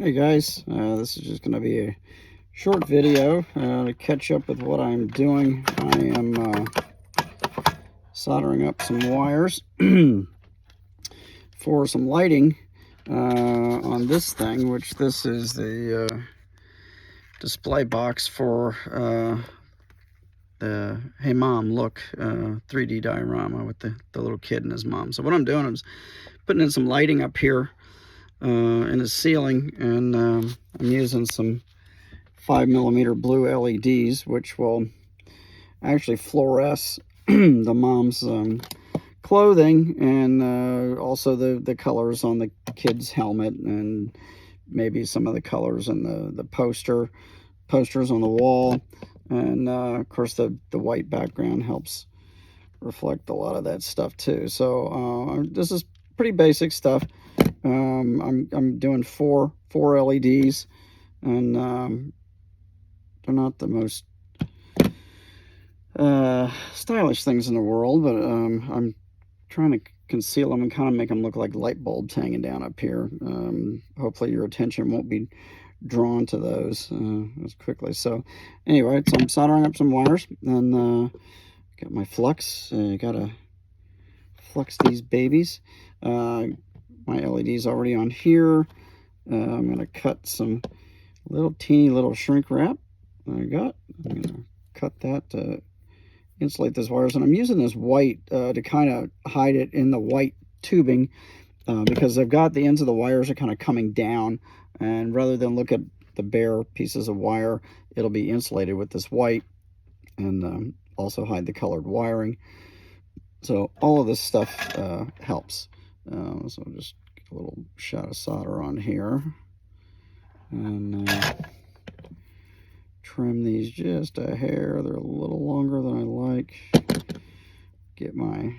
Hey guys, this is just going to be a short video to catch up with what I'm doing. I am soldering up some wires for some lighting on this thing, which this is the display box for the Hey Mom Look 3D diorama with the little kid and his mom. So what I'm doing is putting in some lighting up here in the ceiling, and I'm using some 5mm blue LEDs, which will actually fluoresce the mom's clothing, and also the colors on the kid's helmet, and maybe some of the colors in the posters on the wall, and of course the white background helps reflect a lot of that stuff too. So this is pretty basic stuff. I'm doing four LEDs, and they're not the most stylish things in the world, but I'm trying to conceal them and kind of make them look like light bulbs hanging down up here. Hopefully your attention won't be drawn to those as quickly. So anyway, so I'm soldering up some wires, and got my flux. Gotta flux these babies. My LED's already on here. I'm gonna cut some teeny little shrink wrap I got. I'm gonna cut that to insulate those wires, and I'm using this white to kind of hide it in the white tubing, because I've got the ends of the wires are kind of coming down, and rather than look at the bare pieces of wire, it'll be insulated with this white, and also hide the colored wiring. So all of this stuff helps. So I'll just get a little shot of solder on here, and trim these just a hair. They're a little longer than I like. Get my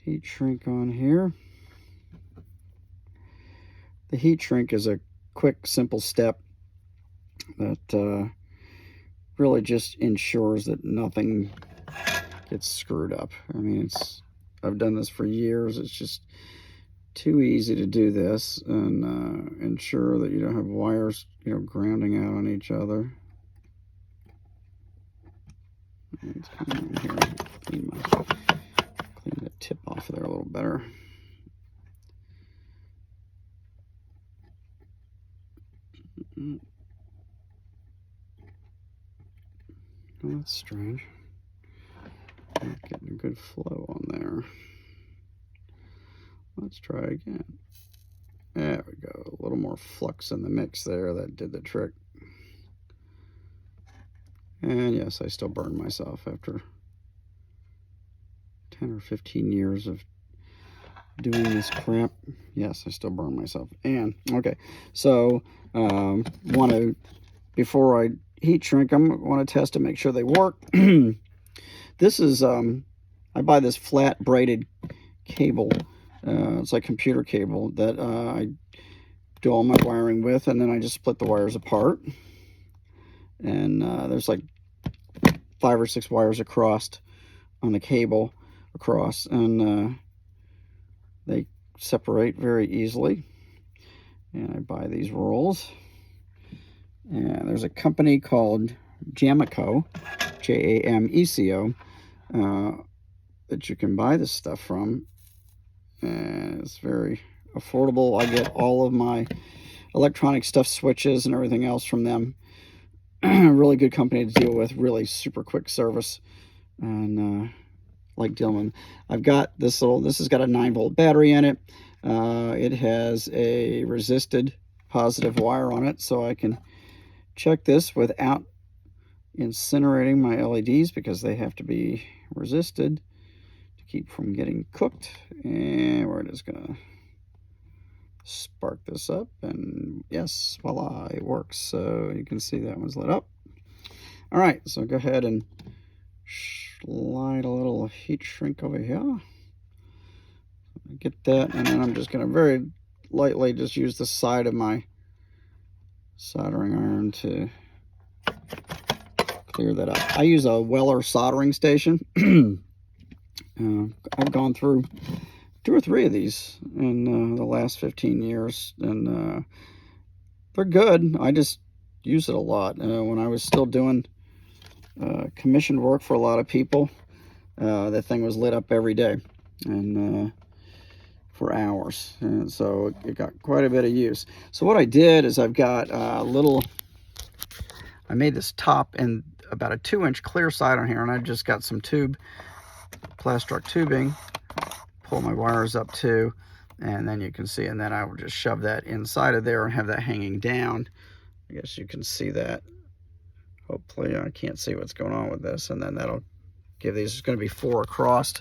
heat shrink on here. The heat shrink is a quick, simple step that really just ensures that nothing gets screwed up. I mean, I've done this for years. It's just too easy to do this and ensure that you don't have wires, grounding out on each other. Let's come in here and clean the tip off of there a little better. Oh, that's strange. Not getting a good flow on there. Let's try again. There we go. A little more flux in the mix there. That did the trick. And yes, I still burn myself after 10 or 15 years of doing this crap. Yes, I still burn myself. And okay, so before I heat shrink them, I want to test to make sure they work. This is I buy this flat braided cable. It's like computer cable that I do all my wiring with, and then I just split the wires apart. And there's like 5 or 6 wires across on the cable across, and they separate very easily. And I buy these rolls. And there's a company called Jameco, Jameco, that you can buy this stuff from. And it's very affordable. I get all of my electronic stuff, switches and everything else from them. Really good company to deal with, really super quick service, and like dealing with. I've got this has got a 9-volt battery in it. It has a resisted positive wire on it, so I can check this without incinerating my LEDs, because they have to be resisted to keep from getting cooked. And we're just gonna spark this up, and yes, voila, it works. So you can see that one's lit up. All right, so go ahead and slide a little heat shrink over here. Get that, and then I'm just gonna very lightly just use the side of my soldering iron to clear that up. I use a Weller soldering station. I've gone through 2 or 3 of these in the last 15 years, and they're good. I just use it a lot. When I was still doing commissioned work for a lot of people, that thing was lit up every day, and for hours, and so it got quite a bit of use. So what I did is I've got a little, I made this top and about a 2-inch clear side on here, and I just got some Plastruct tubing, pull my wires up too, and then you can see, and then I will just shove that inside of there and have that hanging down. I guess you can see that. Hopefully I can't see what's going on with this, and then that'll give these, it's going to be 4 across.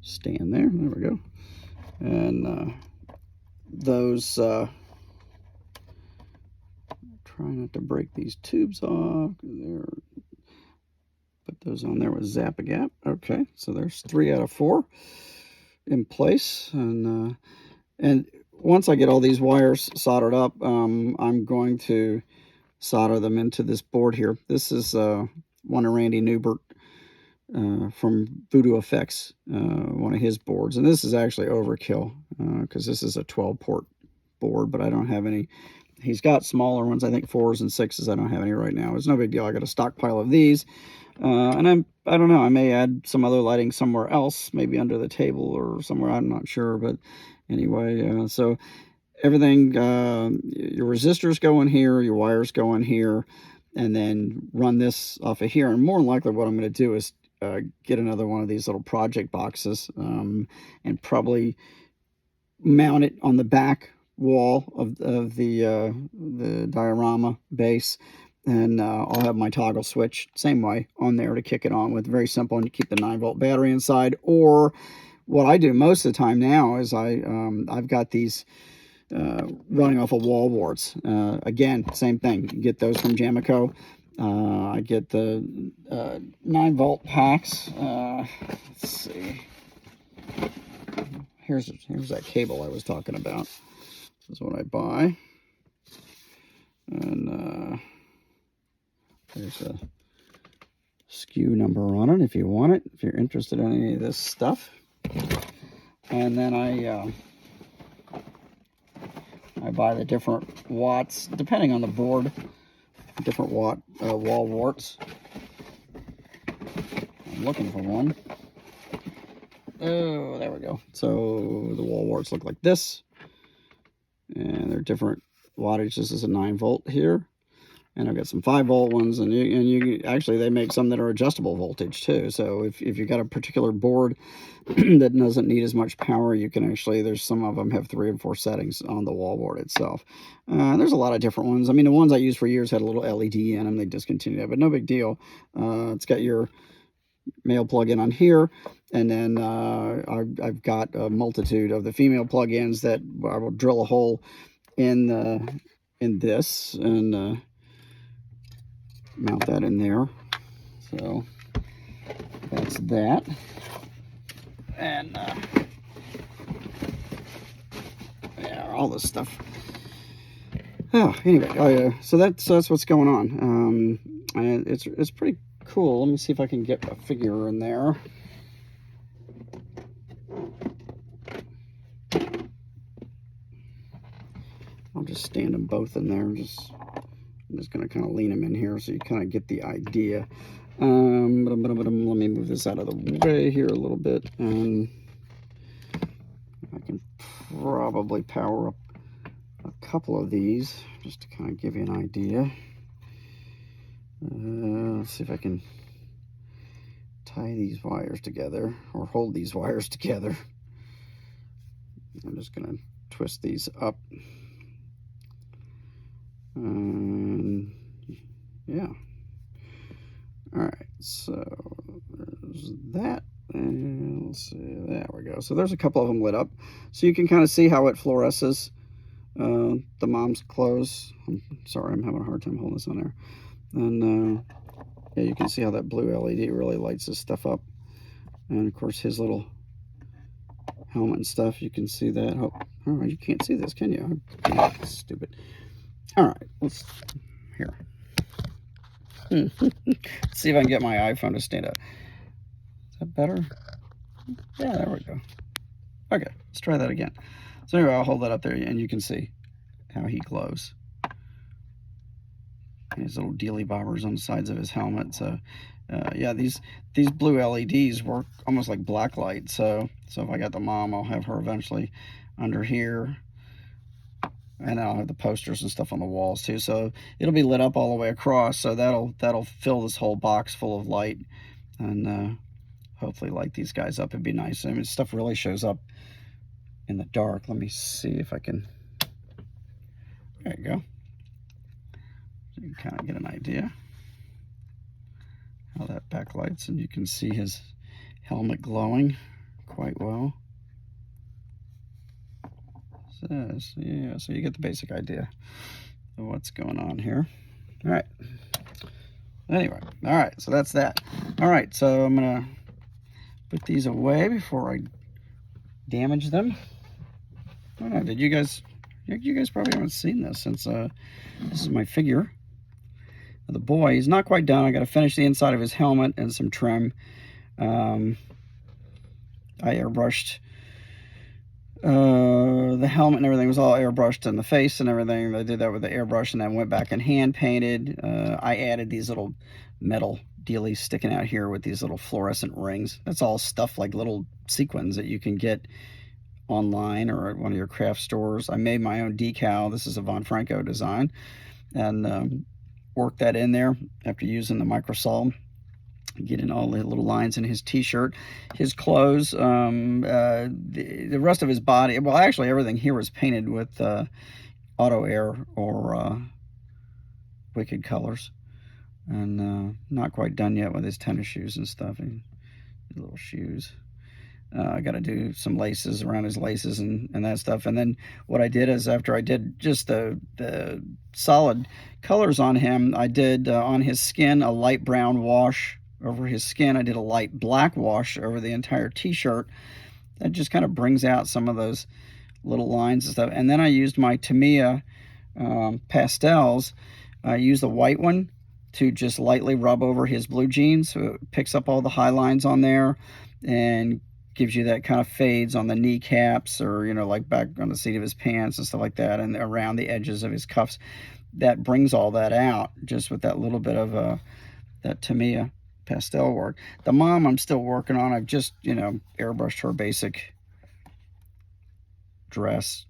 Stand there we go, and those try not to break these tubes off there. Put those on there with Zap-A-Gap. Okay, so there's 3 out of 4 in place, and once I get all these wires soldered up, I'm going to solder them into this board here. This is one of Randy Newbert from Voodoo Effects, one of his boards, and this is actually overkill because this is a 12-port board, but I don't have any. He's got smaller ones, I think 4s and 6s. I don't have any right now. It's no big deal. I got a stockpile of these, and I don't know, I may add some other lighting somewhere else, maybe under the table or somewhere, I'm not sure, but anyway, so everything, your resistors go in here, your wires go in here, and then run this off of here. And more than likely what I'm going to do is get another one of these little project boxes, and probably mount it on the back wall of the diorama base, and I'll have my toggle switch same way on there to kick it on with. Very simple, and you keep the 9-volt battery inside. Or what I do most of the time now is I've got these running off of wall warts. Again, same thing. You get those from Jamico. I get the 9-volt packs. Let's see. Here's that cable I was talking about. This is what I buy. And there's a SKU number on it if you want it, if you're interested in any of this stuff. And then I buy the different watts, depending on the board, different watt wall warts. I'm looking for one. Oh, there we go. So the wall warts look like this, and they're different wattage. This is a 9-volt here, and I've got some 5-volt ones, and you actually, they make some that are adjustable voltage too. So if you've got a particular board that doesn't need as much power, you can actually, there's some of them have 3 and 4 settings on the wall board itself. There's a lot of different ones. I mean, the ones I used for years had a little LED in them. They discontinued it, but no big deal. It's got your male plug-in on here, and then I've got a multitude of the female plug-ins that I will drill a hole in this and mount that in there. So that's that. And yeah, all this stuff. Oh, anyway, so that's what's going on. And it's pretty cool. Let me see if I can get a figure in there. I'll just stand them both in there. I'm just going to kind of lean them in here so you kind of get the idea. Let me move this out of the way here a little bit, and I can probably power up a couple of these just to kind of give you an idea. Let's see if I can tie these wires together, or hold these wires together. I'm just going to twist these up. Yeah. All right, so there's that, and let's see, there we go. So there's a couple of them lit up, so you can kind of see how it fluoresces the mom's clothes. I'm sorry, I'm having a hard time holding this on there. And yeah, you can see how that blue LED really lights this stuff up. And of course, his little helmet and stuff, you can see that. Oh, you can't see this, can you? Stupid. All right, let's here. Let's see if I can get my iPhone to stand up. that better? Yeah, there we go. Okay, let's try that again. So anyway, I'll hold that up there and you can see how he glows. His little dealy bobbers on the sides of his helmet. So yeah, these blue LEDs work almost like black light. So if I got the mom, I'll have her eventually under here. And I'll have the posters and stuff on the walls too. So it'll be lit up all the way across. So that'll fill this whole box full of light, and hopefully light these guys up. It'd be nice. I mean, stuff really shows up in the dark. Let me see if I can. There you go. So you can kind of get an idea how that backlights, and you can see his helmet glowing quite well. Yeah, so you get the basic idea of what's going on here. All right. Anyway, all right, so that's that. All right, so I'm gonna put these away before I damage them. I don't know, did you guys probably haven't seen this since this is my figure of the boy. He's not quite done. I got to finish the inside of his helmet and some trim. I airbrushed the helmet and everything was all airbrushed, and the face and everything. I did that with the airbrush and then went back and hand painted. I added these little metal dealies sticking out here with these little fluorescent rings. That's all stuff like little sequins that you can get online or at one of your craft stores. I made my own decal. This is a Von Franco design, and worked that in there after using the microsol. Getting all the little lines in his t-shirt, his clothes, the rest of his body. Well, actually everything here was painted with auto air or Wicked colors, and not quite done yet with his tennis shoes and stuff, and his little shoes. I got to do some laces around his laces and that stuff. And then what I did is, after I did just the solid colors on him, I did on his skin a light brown wash over his skin. I did a light black wash over the entire t-shirt. That just kind of brings out some of those little lines and stuff. And then I used my Tamiya pastels. I used the white one to just lightly rub over his blue jeans, so it picks up all the high lines on there and gives you that kind of fades on the kneecaps, or, you know, like back on the seat of his pants and stuff like that, and around the edges of his cuffs. That brings all that out just with that little bit of that Tamiya pastel work. The mom I'm still working on. I've just, you know, airbrushed her basic dress.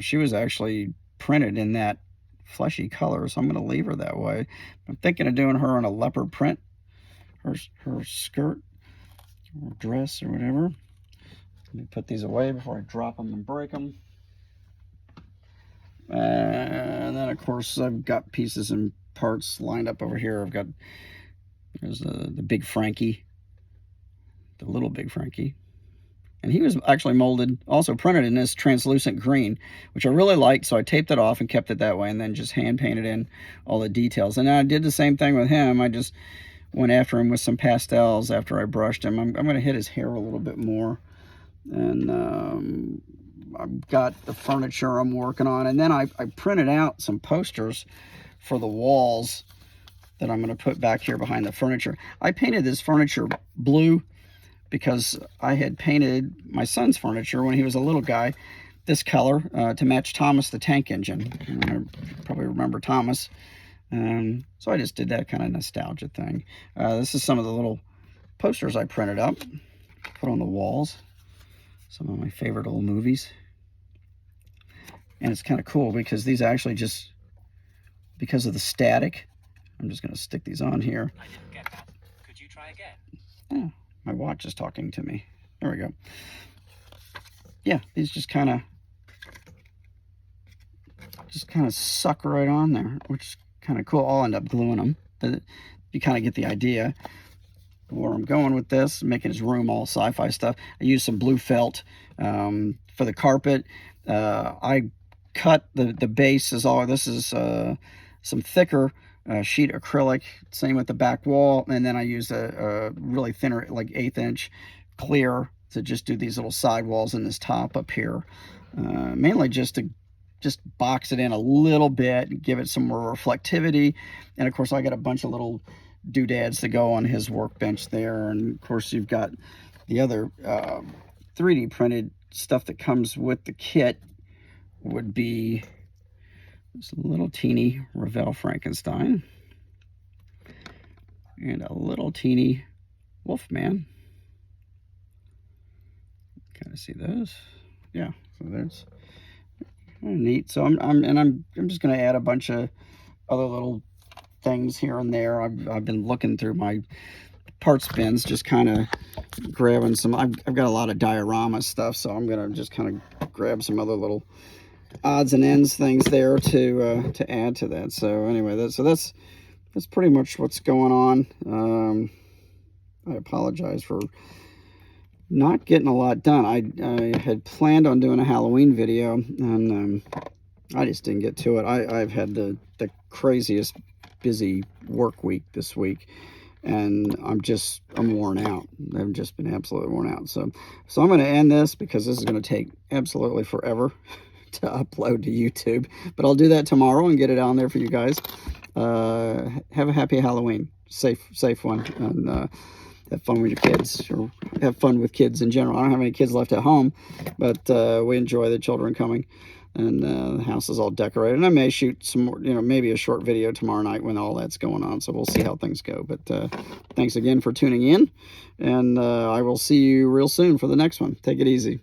She was actually printed in that fleshy color, so I'm going to leave her that way. I'm thinking of doing her in a leopard print, her skirt or dress or whatever. Let me put these away before I drop them and break them. And then, of course, I've got pieces and parts lined up over here. There's the Big Frankie, the Little Big Frankie. And he was actually molded, also printed in this translucent green, which I really liked, so I taped it off and kept it that way, and then just hand painted in all the details. And I did the same thing with him. I just went after him with some pastels after I brushed him. I'm going to hit his hair a little bit more. And I've got the furniture I'm working on. And then I printed out some posters for the walls that I'm going to put back here behind the furniture. I painted this furniture blue because I had painted my son's furniture when he was a little guy this color to match Thomas the Tank Engine. You probably remember Thomas. So I just did that kind of nostalgia thing. This is some of the little posters I printed up, put on the walls. Some of my favorite old movies. And it's kind of cool because these actually just, because of the static, I'm just going to stick these on here. I didn't get that. Could you try again? Yeah, my watch is talking to me. There we go. Yeah, these just kind of suck right on there, which is kind of cool. I'll end up gluing them, but you kind of get the idea where I'm going with this, making his room all sci-fi stuff. I used some blue felt for the carpet. I cut the base is all, this is some thicker sheet acrylic, same with the back wall, and then I used a really thinner, like 1/8 inch clear to just do these little side walls in this top up here, mainly just to box it in a little bit, give it some more reflectivity. And of course I got a bunch of little doodads to go on his workbench there. And of course, you've got the other 3D printed stuff that comes with the kit. Would be this little teeny Ravel Frankenstein and a little teeny Wolfman. Kind of see those, yeah. So there's kind of neat. So I'm just going to add a bunch of other little things here and there. I've been looking through my parts bins, just kind of grabbing some. I've got a lot of diorama stuff, so I'm going to just kind of grab some other little odds and ends things there to add to that. So anyway, that's pretty much what's going on. I apologize for not getting a lot done. I had planned on doing a Halloween video, and I just didn't get to it. I've had the craziest busy work week this week, and I'm worn out. I've just been absolutely worn out. So I'm going to end this because this is going to take absolutely forever to upload to YouTube, but I'll do that tomorrow and get it on there for you guys. Have a happy Halloween, safe one, and have fun with your kids, or have fun with kids in general. I don't have any kids left at home, but we enjoy the children coming, and the house is all decorated. And I may shoot some more, maybe a short video tomorrow night when all that's going on. So we'll see how things go. But thanks again for tuning in, and I will see you real soon for the next one. Take it easy.